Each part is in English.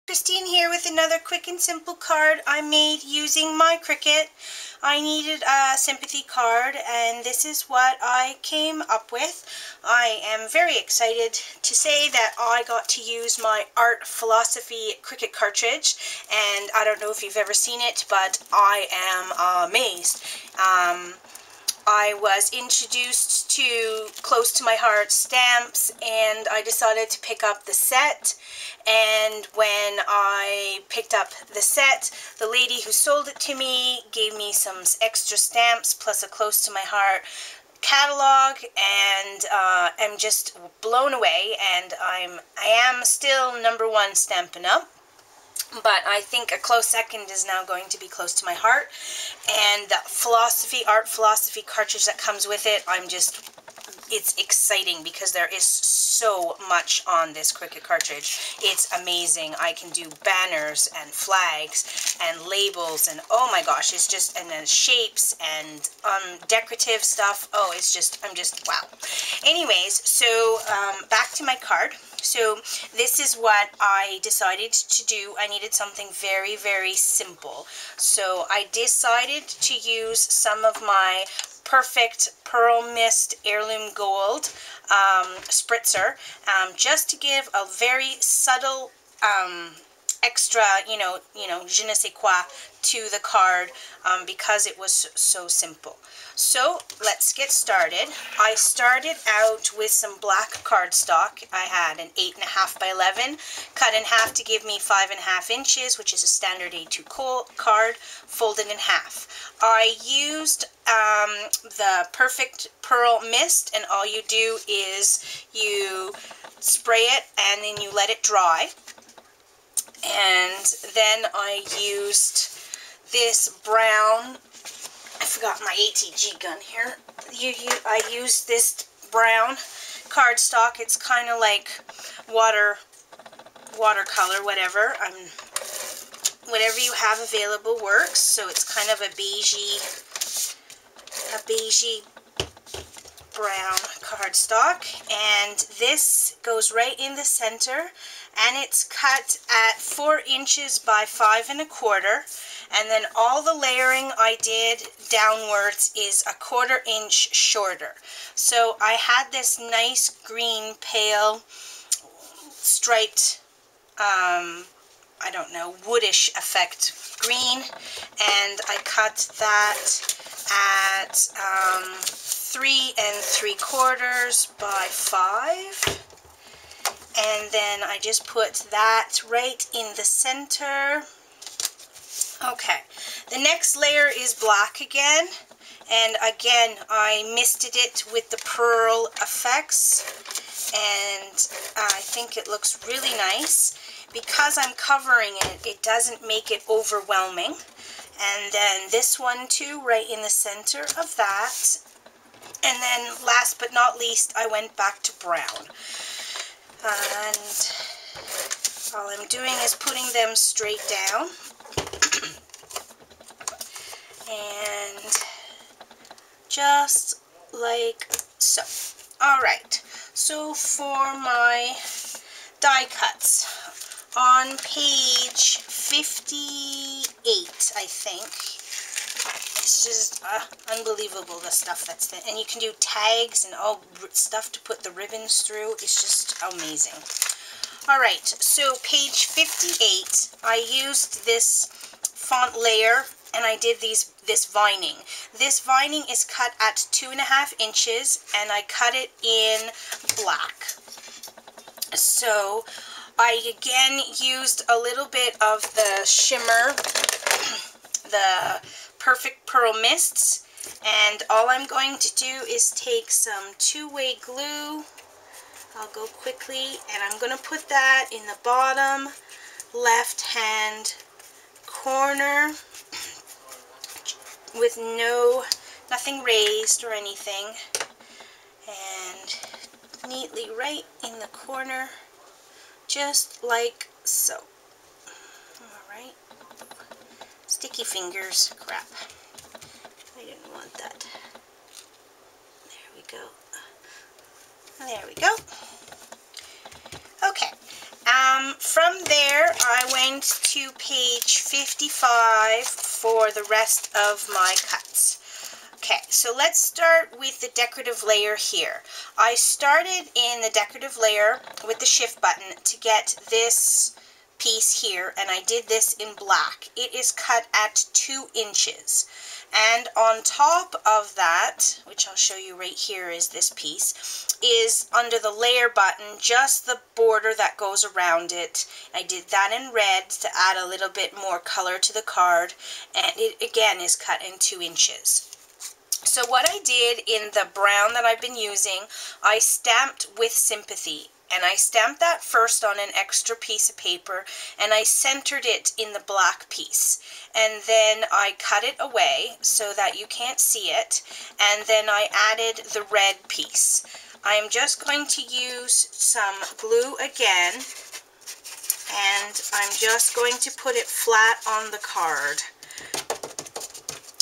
Christine here with another quick and simple card I made using my Cricut. I needed a sympathy card and this is what I came up with. I am very excited to say that I got to use my art philosophy Cricut cartridge, and I don't know if you've ever seen it, but I am amazed. I was introduced to close to my heart stamps and I decided to pick up the set, and when I picked up the set, the lady who sold it to me gave me some extra stamps plus a close to my heart catalog, and I'm just blown away, and I am still #1 Stampin' Up! But I think a close second is now going to be Close to My Heart. And the art philosophy cartridge that comes with it, it's exciting because there is so much on this Cricut cartridge. It's amazing. I can do banners and flags and labels and oh my gosh, it's just, and then shapes and decorative stuff. Oh, I'm just wow. Anyways, so back to my card. So this is what I decided to do. I needed something very, very simple. So I decided to use some of my Perfect Pearl Mist Heirloom Gold spritzer, just to give a very subtle extra, you know, je ne sais quoi to the card, because it was so simple. So let's get started. I started out with some black cardstock. I had an 8.5 by 11, cut in half to give me 5.5 inches, which is a standard A2 card, folded in half. I used the Perfect Pearl Mist, and all you do is you spray it and then you let it dry. And then I used this brown, I forgot my ATG gun here. I used this brown cardstock. It's kind of like watercolor, whatever. Whatever you have available works. So it's kind of a beigey brown cardstock, and this goes right in the center, and it's cut at 4 inches by 5 1/4, and then all the layering I did downwards is 1/4 inch shorter. So I had this nice green pale striped I don't know, woodish effect green, and I cut that at 3 3/4 by 5, and then I just put that right in the center. Okay, the next layer is black again, and again I misted it with the pearl effects, and I think it looks really nice. Because I'm covering it, it doesn't make it overwhelming. And then this one too, right in the center of that. And then last but not least, I went back to brown. And all I'm doing is putting them straight down. And just like so. Alright, so for my die cuts, on page 58, I think. It's just unbelievable, the stuff that's there. And you can do tags and all stuff to put the ribbons through. It's just amazing. Alright, so page 58, I used this font layer and I did this vining. This vining is cut at 2.5 inches, and I cut it in black. So I again used a little bit of the shimmer, the Perfect Pearl Mists, and all I'm going to do is take some two-way glue. I'll go quickly, and I'm going to put that in the bottom left-hand corner with nothing raised or anything, and neatly right in the corner, just like so. Alright. Sticky fingers. Crap. I didn't want that. There we go. There we go. Okay. From there, I went to page 55 for the rest of my cuts. Okay, so let's start with the decorative layer here. I started in the decorative layer with the shift button to get this piece here, and I did this in black. It is cut at 2 inches. And on top of that, which I'll show you right here is this piece, is under the layer button, just the border that goes around it. I did that in red to add a little bit more color to the card, and it again is cut in 2 inches. So what I did in the brown that I've been using, I stamped with Sympathy. And I stamped that first on an extra piece of paper, and I centered it in the black piece. And then I cut it away so that you can't see it, and then I added the red piece. I'm just going to use some glue again, and I'm just going to put it flat on the card.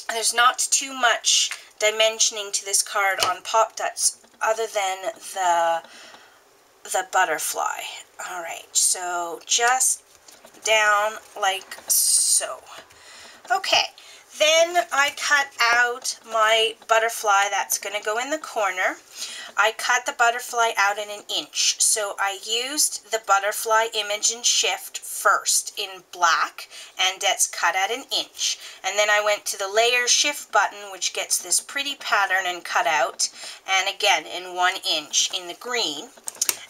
There's not too much dimensioning to this card on Pop Dots other than the butterfly. Alright, so just down like so. Okay, then I cut out my butterfly that's going to go in the corner. I cut the butterfly out in 1 inch. So I used the butterfly image and shift first in black, and that's cut at 1 inch. And then I went to the layer shift button, which gets this pretty pattern and cut out, and again in 1 inch in the green.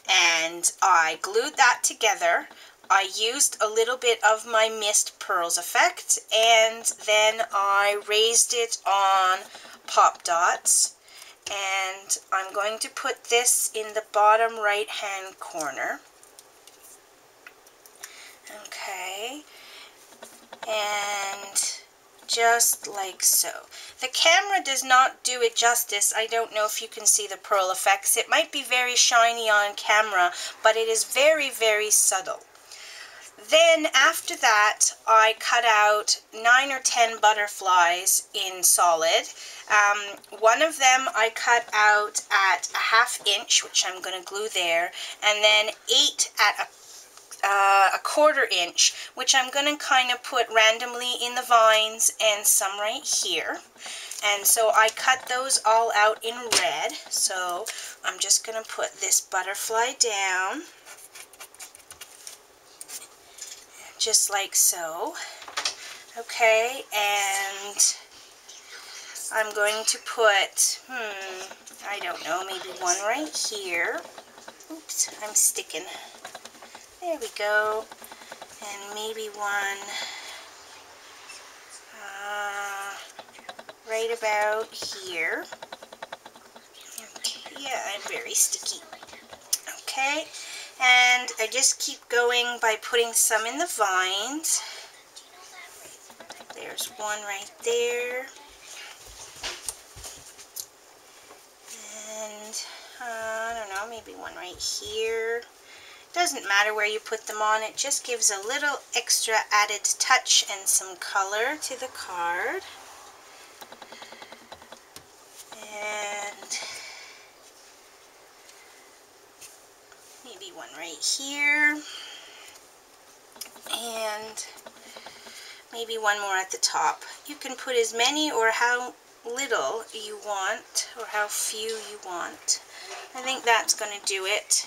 And I glued that together. I used a little bit of my mist pearls effect, and then I raised it on Pop Dots, and I'm going to put this in the bottom right hand corner. Okay, and just like so. The camera does not do it justice. I don't know if you can see the pearl effects. It might be very shiny on camera, but it is very, very subtle. Then after that, I cut out 9 or 10 butterflies in solid. One of them I cut out at 1/2 inch, which I'm going to glue there, and then 8 at a 1/4 inch, which I'm going to kind of put randomly in the vines, and some right here. And so I cut those all out in red. So I'm just going to put this butterfly down, just like so. Okay, and I'm going to put, I don't know, maybe one right here. Oops, I'm sticking. There we go. And maybe one right about here. Okay, yeah, I'm very sticky. Okay, and I just keep going by putting some in the vines. There's one right there. And I don't know, maybe one right here. Doesn't matter where you put them on, it just gives a little extra added touch and some color to the card. And maybe one right here. And maybe one more at the top. You can put as many or how little you want, or how few you want. I think that's going to do it.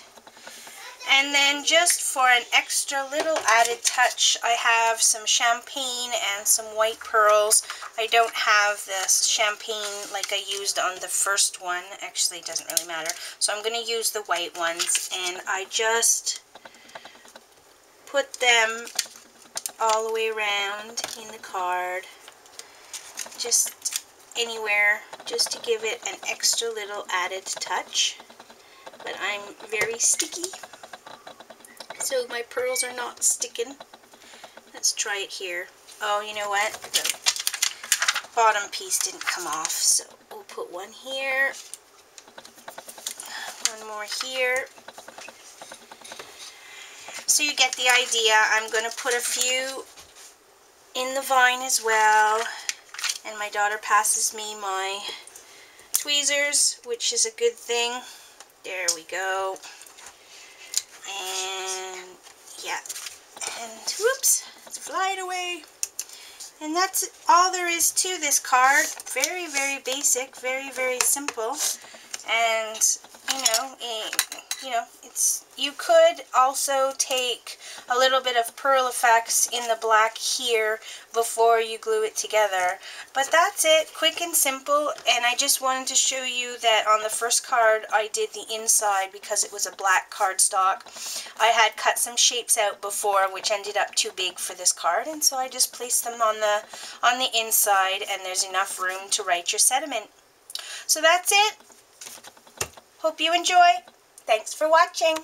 And then just for an extra little added touch, I have some champagne and some white pearls. I don't have this champagne like I used on the first one. Actually, it doesn't really matter. So I'm going to use the white ones, and I just put them all the way around in the card. Just anywhere, just to give it an extra little added touch. But I'm very sticky, so my pearls are not sticking. Let's try it here. Oh, you know what? The bottom piece didn't come off, so we'll put one here, one more here. So you get the idea. I'm going to put a few in the vine as well, and my daughter passes me my tweezers, which is a good thing. There we go. And Yeah. And whoops, it's flying away. And that's all there is to this card. Very, very basic, very, very simple. And you could also take a little bit of Pearl Effects in the black here before you glue it together. But that's it, quick and simple. And I just wanted to show you that on the first card I did the inside because it was a black cardstock. I had cut some shapes out before which ended up too big for this card, and so I just placed them on the inside, and there's enough room to write your sentiment. So that's it. Hope you enjoy. Thanks for watching.